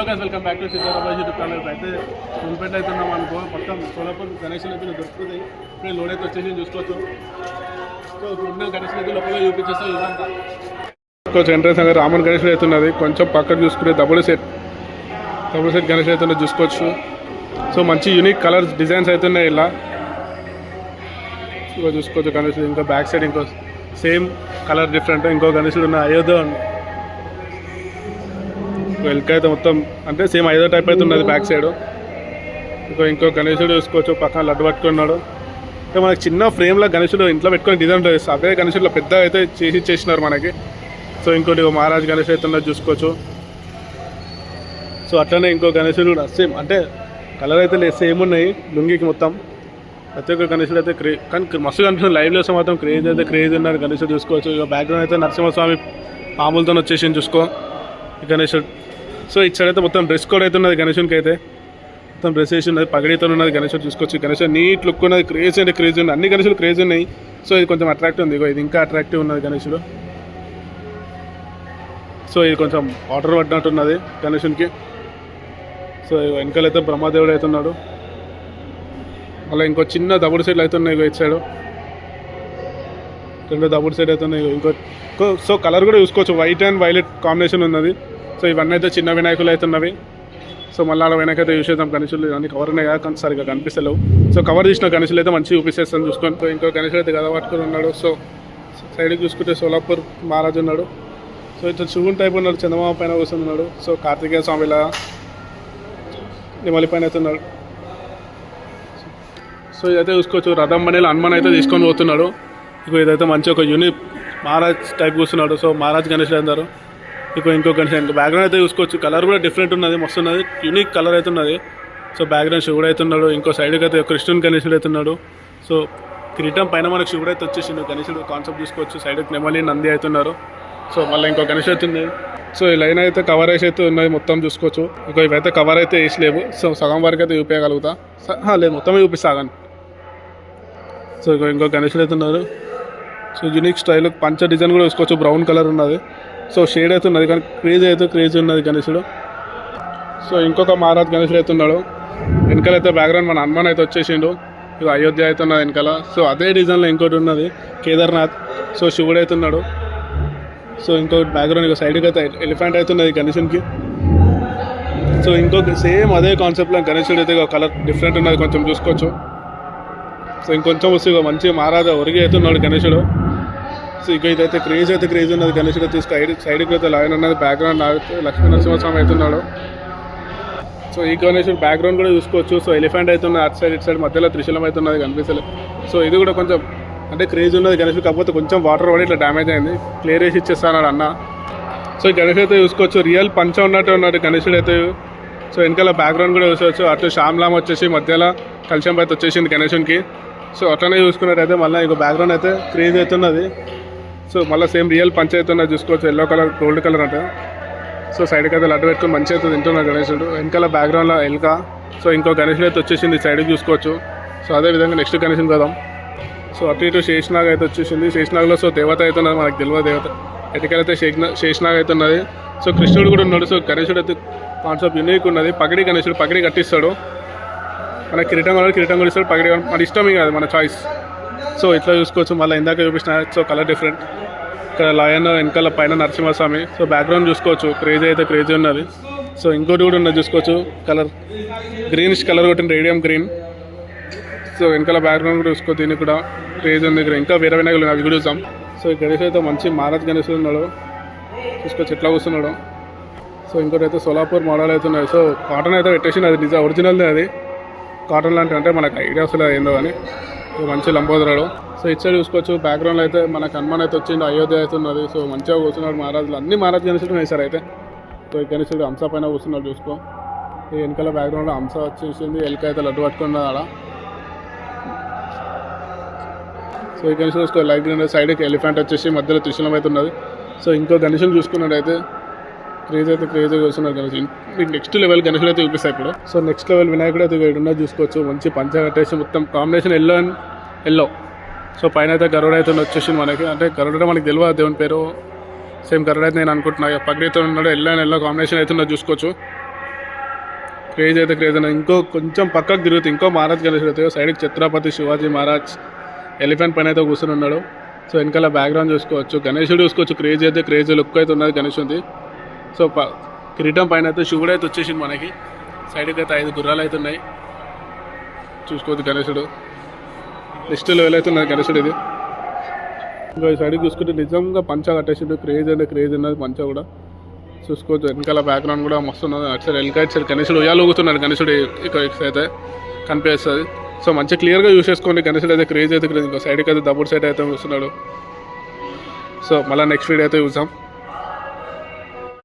Welcome back to Siddharabad YouTube channel. అయితే మున్పేట అయితే ఉన్నాం అనుకో, మొత్తం సోలాపూర్ గణేషులు అయితే దొరుకుతుంది. ఇప్పుడు లోడ్ అయితే వచ్చేసి చూసుకోవచ్చు. సో ఇప్పుడు ఉన్న గణేషులు అయితే లోపల చూపించేస్తా ఇదంతా చూసుకోవచ్చు. ఎంట్రెన్స్ అనేది రామన్ గణేషులు అయితే ఉన్నది. కొంచెం పక్కన చూసుకుంటే డబుల్ సెట్ గణేష్ అయితే ఉన్నది చూసుకోవచ్చు. సో మంచి యూనిక్ కలర్స్ డిజైన్స్ అయితే ఉన్నాయి ఇలా చూసుకోవచ్చు. గణేషుడు ఇంకా బ్యాక్ సైడ్ ఇంకో సేమ్ కలర్ డిఫరెంట్ ఇంకో గణేషుడు ఉన్న అయోధ్య వెల్క అయితే మొత్తం అంటే సేమ్ ఐదో టైప్ అయితే ఉన్నది బ్యాక్ సైడ్. ఇంకో గణేశుడు చూసుకోవచ్చు. పక్కన లడ్డు పట్టుకున్నాడు. అంటే మనకి చిన్న ఫ్రేమ్లో గణేశుడు ఇంట్లో పెట్టుకొని డిజైన్ ఉంటుంది. అదే గణేశుడులో పెద్ద అయితే చేసినారు మనకి. సో ఇంకోటి మహారాజ్ గణేష్ అయితే ఉన్నది చూసుకోవచ్చు. సో అట్లనే ఇంకో గణేశుడు కూడా సేమ్ అంటే కలర్ అయితే సేమ్ ఉన్నాయి లుంగికి మొత్తం. ప్రతి ఒక్క గణేశుడు అయితే కానీ మస్తు కనిపిస్తుంది. లైవ్లో వస్తే మాత్రం క్రేజ్ అయితే క్రేజ్ ఉన్నారు గణేశుడు చూసుకోవచ్చు. ఇక బ్యాక్గ్రౌండ్ అయితే నరసింహస్వామి పాములతో వచ్చేసి చూసుకో ఈ గణేశుడు. సో ఇటు సైడ్ అయితే మొత్తం డ్రెస్ కోడ్ అయితే ఉన్నది గణేశునికి అయితే. మొత్తం డ్రెస్ వేసి ఉన్నది, పగడితో ఉన్నది గణేశుడు చూసుకోవచ్చు. గణేశుడు నీట్ లుక్ ఉన్నది, క్రేజ్ అంటే క్రేజ్ ఉంది. అన్ని గణేశులు క్రేజ్ ఉన్నాయి. సో ఇది కొంచెం అట్రాక్టివ్ ఉంది. ఇది ఇంకా అట్రాక్టివ్ ఉన్నది గణేశుడు. సో ఇది కొంచెం వాటర్ పడినట్టు ఉన్నది గణేశునికి. సో వెనకాలైతే బ్రహ్మదేవుడు అయితే ఉన్నాడు. అలా ఇంకో చిన్న దబుడు సైడ్లు అయితే ఉన్నాయి ఇటు సైడ్. రెండు దబుడు సైడ్ అయితే ఉన్నాయి ఇంకో. సో కలర్ కూడా చూసుకోవచ్చు, వైట్ అండ్ వైలెట్ కాంబినేషన్ ఉన్నది. సో ఇవన్నీ అయితే చిన్న వినాయకులు అయితే ఉన్నవి. సో మళ్ళీ అలా వినాయక అయితే యూస్ చేద్దాం. గణేశులు అన్ని కవర్ ఉన్నాయి కదా, కానీ సరిగ్గా కనిపిస్తలేవు. సో కవర్ చేసిన గణేశులు అయితే మంచిగా చూపిస్తేస్తాను చూసుకొని. సో ఇంకో గణేశుడు అయితే గద పట్టుకొని ఉన్నాడు. సో సైడ్కి చూసుకుంటే సోలాపూర్ మహారాజు ఉన్నాడు. సో ఇట్లా శివుని టైప్ ఉన్నాడు, చందమామ పైన కూర్చున్నాడు. సో కార్తికేయ స్వామిలా నిమలి పైన అయితే ఉన్నాడు. సో ఇదైతే చూసుకోవచ్చు. రథం బండిలో హనుమాన్ అయితే తీసుకొని పోతున్నాడు. ఇదైతే మంచి ఒక యూనిక్ మహారాజ్ టైప్ కూర్చున్నాడు. సో మహారాజ్ గణేశులు అందరు. ఇంకో గణేష్ ఇంకా బ్యాక్గ్రౌండ్ అయితే చూసుకోవచ్చు. కలర్ కూడా డిఫరెంట్ ఉన్నది, మస్తు ఉన్నది, యూనిక్ కలర్ అయితే ఉన్నది. సో బ్యాక్గ్రౌండ్ శివుడు అయితే ఉన్నాడు. ఇంకో సైడ్కి అయితే కృష్ణుని గణేశుడు అయితే ఉన్నాడు. సో కిరీటం పైన మనకు శివుడు అయితే వచ్చేసిండు. గణేశుడు కాన్సెప్ట్ చూసుకోవచ్చు. సైడ్కి నెమలి నంది అవుతున్నారు. సో మళ్ళీ ఇంకో గణేష్ అవుతుంది. సో ఈ లైన్ అయితే కవర్ వేసి అయితే ఉన్నది మొత్తం చూసుకోవచ్చు. ఇవైతే కవర్ అయితే వేసలేవు. సో సగం వరకు అయితే చూపించగలుగుతా. లేదు మొత్తమే చూపిస్తాను. సో ఇంకో గణేశుడు అయితే ఉన్నారు. సో యూనిక్ స్టైల్ పంచ డిజైన్ కూడా చూసుకోవచ్చు. బ్రౌన్ కలర్ ఉన్నది. సో షేడ్ అయితే ఉన్నది, కానీ క్రేజ్ ఉన్నది గణేశుడు. సో ఇంకొక మహారాజ్ గణేశుడు అయితే ఉన్నాడు. వెనకాల బ్యాక్గ్రౌండ్ మన హనుమాన్ అయితే వచ్చేసిండు. ఇక అయోధ్య అయితే ఉన్నది వెనకాల. సో అదే డిజైన్లో ఇంకోటి ఉన్నది కేదార్నాథ్. సో శివుడు అయితే ఉన్నాడు. సో ఇంకొక బ్యాక్గ్రౌండ్ ఇక సైడ్కి అయితే ఎలిఫెంట్ అయితే ఉన్నది గణేశునికి. సో ఇంకొక సేమ్ అదే కాన్సెప్ట్లో గణేశుడు అయితే కలర్ డిఫరెంట్ ఉన్నది, కొంచెం చూసుకోవచ్చు. సో ఇంకొంచెం వస్తే మంచి మహారాజా ఒరిగి అయితే ఉన్నాడు గణేశుడు. సో ఇదైతే క్రేజ్ ఉన్నది గణేశుడు. సైడ్కి అయితే లైన్ ఉన్నది. బ్యాక్గ్రౌండ్ లక్ష్మీ నరసింహస్వామి అవుతున్నాడు. సో ఈ గణేశుడు బ్యాక్గ్రౌండ్ కూడా చూసుకోవచ్చు. సో ఎలిఫెంట్ అవుతున్నది అటు సైడ్ ఇటు సైడ్, మధ్యలో త్రిశూలం అవుతున్నది కనిపిస్తలేదు. సో ఇది కూడా కొంచెం అంటే క్రేజ్ ఉన్నది గణేశుడు. కాకపోతే కొంచెం వాటర్ పడి ఇట్లా డ్యామేజ్ అయింది. క్లియర్ చేసి ఇచ్చేస్తాడు అన్న. సో ఈ గణేశుడు అయితే చూసుకోవచ్చు. రియల్ పంచ ఉన్నట్టు ఉన్నాడు గణేశుడు అయితే. సో వెనకాల బ్యాక్గ్రౌండ్ కూడా చూసుకోవచ్చు. అటు శ్యామ్లామ్ వచ్చేసి మధ్యలో కలశం అయితే వచ్చేసింది గణేశునికి. సో అట్లనే చూసుకున్నట్టయితే మళ్ళీ ఇంకో బ్యాక్గ్రౌండ్ అయితే క్రేజ్ అవుతున్నది. సో మళ్ళీ సేమ్ రియల్ పంచ అవుతున్నది చూసుకోవచ్చు. ఎల్లో కలర్ గోల్డ్ కలర్ అంటే. సో సైడ్కి అయితే లడ్డు పెట్టుకుని మంచిగా అయితే తింటున్నాడు గణేశుడు. వెనకాల బ్యాక్గ్రౌండ్లో ఎల్క. సో ఇంకో గణేశుడు అయితే వచ్చేసింది సైడ్కి చూసుకోవచ్చు. సో అదేవిధంగా నెక్స్ట్ గణేశుని పోదాం. సో అటు ఇటు శేషనాగ్ అయితే వచ్చేసింది. శేషనాగ్లో సో దేవత అవుతున్నది, మనకు తెలియదు దేవత. ఎటుకైతే శేషనాగ్ అవుతున్నది. సో కృష్ణుడు కూడా ఉన్నాడు. సో గణేశుడు అయితే కాన్సెప్ట్ యూనిక్ ఉన్నది. పగడి గణేశుడు పగడి కట్టిస్తాడు. మన కిరీటం కూడా ఇస్తాడు. పగడి మన ఇష్టమే కాదు, మన చాయిస్. సో ఇట్లా చూసుకోవచ్చు. మళ్ళీ ఇందాక చూపించిన సో కలర్ డిఫరెంట్. ఇక్కడ లయన్ వెనకాల పైన నరసింహస్వామి. సో బ్యాక్గ్రౌండ్ చూసుకోవచ్చు. క్రేజీ ఉన్నది. సో ఇంకోటి కూడా ఉన్నది చూసుకోవచ్చు. కలర్ గ్రీనిష్ కలర్ కొట్టిన రేడియం గ్రీన్. సో వెనకాల బ్యాక్గ్రౌండ్ కూడా చూసుకోవచ్చు. దీనికి కూడా క్రేజ్ ఉంది. ఇంకా వేరే వినాయకులు అవి కూడా చూసాం. సో ఈ గణేష్ అయితే మంచి మహారాజ్ గణేశుడు ఉన్నాడు చూసుకోవచ్చు ఎట్లా కూర్చున్నాడు. సో ఇంకోటి అయితే సోలాపూర్ మోడల్ అయితే ఉన్నాయి. సో కాటన్ అయితే పెట్టేసి అది నిజం ఒరిజినల్దే. అది కాటన్ లాంటివి అంటే మనకు ఐడియా అసలు ఏందో కానీ మంచి లంబోదరాడు. సో ఇటు సైడ్ చూసుకోవచ్చు. బ్యాక్గ్రౌండ్లో అయితే మనకు హనుమాన్ అయితే వచ్చింది, అయోధ్య అయితే ఉన్నది. సో మంచిగా కూర్చున్నాడు మహారాజులు. అన్ని మహారాజ్ గణేశుడు ఉన్నాయి సార్ అయితే. సో ఈ గణేశుడు హంస పైన కూర్చున్నాడు చూసుకో. ఈ వెనకాల బ్యాక్గ్రౌండ్లో హంస వచ్చేసింది. ఎల్క అయితే లడ్డు పట్టుకున్నది ఆడ. సో ఈ గణేశుడు చూసుకో లైట్ గ్రీన్. సైడ్కి ఎలిఫెంట్ వచ్చేసి మధ్యలో త్రిశూలం అయితే ఉన్నది. సో ఇంకో గణేశుడు చూసుకున్నట్టయితే క్రేజ్ కూర్చున్నారు గణేశుడు. మీకు నెక్స్ట్ లెవెల్ గణేశుడు అయితే చూపిస్తాయి ఇప్పుడు. సో నెక్స్ట్ లెవెల్ వినాయకుడు అయితే ఇక్కడ ఉన్నది చూసుకోవచ్చు. మంచి పంచ కట్టేసి మొత్తం కాంబినేషన్ ఎల్లో. సో పైన అయితే గరుడ అయితే వచ్చేసింది మనకి. అంటే గరుడ మనకి తెలియదు దేవుని పేరు. సేమ్ గరుడ అయితే నేను అనుకుంటున్నా. పగడితో ఉన్నాడు. ఎల్లో కాంబినేషన్ అయితే ఉన్నది చూసుకోవచ్చు. క్రేజ్ అయితే క్రేజ్ అన్న. ఇంకో కొంచెం పక్కకు తిరుగుతుంది ఇంకో మహారాజ్ గణేశుడు అయితే సైడ్కి ఛత్రపతి శివాజీ మహారాజ్ ఎలిఫెంట్ పైన అయితే కూర్చొని ఉన్నాడు. సో వెనకాల బ్యాక్గ్రౌండ్ చూసుకోవచ్చు, గణేశుడు చూసుకోవచ్చు. క్రేజ్ అయితే క్రేజ్ లుక్ అయితే ఉన్నది గణేశుడి. సో కిరీటం పైన అయితే శివుడు అయితే వచ్చేసింది మనకి. సైడ్కి అయితే 5 గుర్రాలు అయితే ఉన్నాయి చూసుకోవచ్చు. గణేశుడు నెక్స్ట్ లెవెల్ అయితే ఉన్నది గణేశుడు ఇది. ఇంకా ఈ సైడ్కి చూసుకుంటే నిజంగా పంచ కట్టేసిండు. క్రేజ్ అంటే క్రేజ్ ఉన్నది పంచ కూడా చూసుకోవచ్చు. వెనకాల బ్యాక్గ్రౌండ్ కూడా మస్తు ఉన్నది. అటు సైడ్ ఎల్కైట్ సైడ్ గణేశుడు ఉయ్యాలు ఊగుతున్నాడు. గణేశుడు ఇక్కడ అయితే కనిపిస్తుంది. సో మంచిగా క్లియర్గా యూస్ చేసుకోండి. గణేశుడు అయితే క్రేజ్ అయితే క్రేజ్. ఇంకో సైడ్కి అయితే దబ్బుడు సైడ్ అయితే చూస్తున్నాడు. సో మళ్ళీ నెక్స్ట్ వీడియో అయితే చూసాం.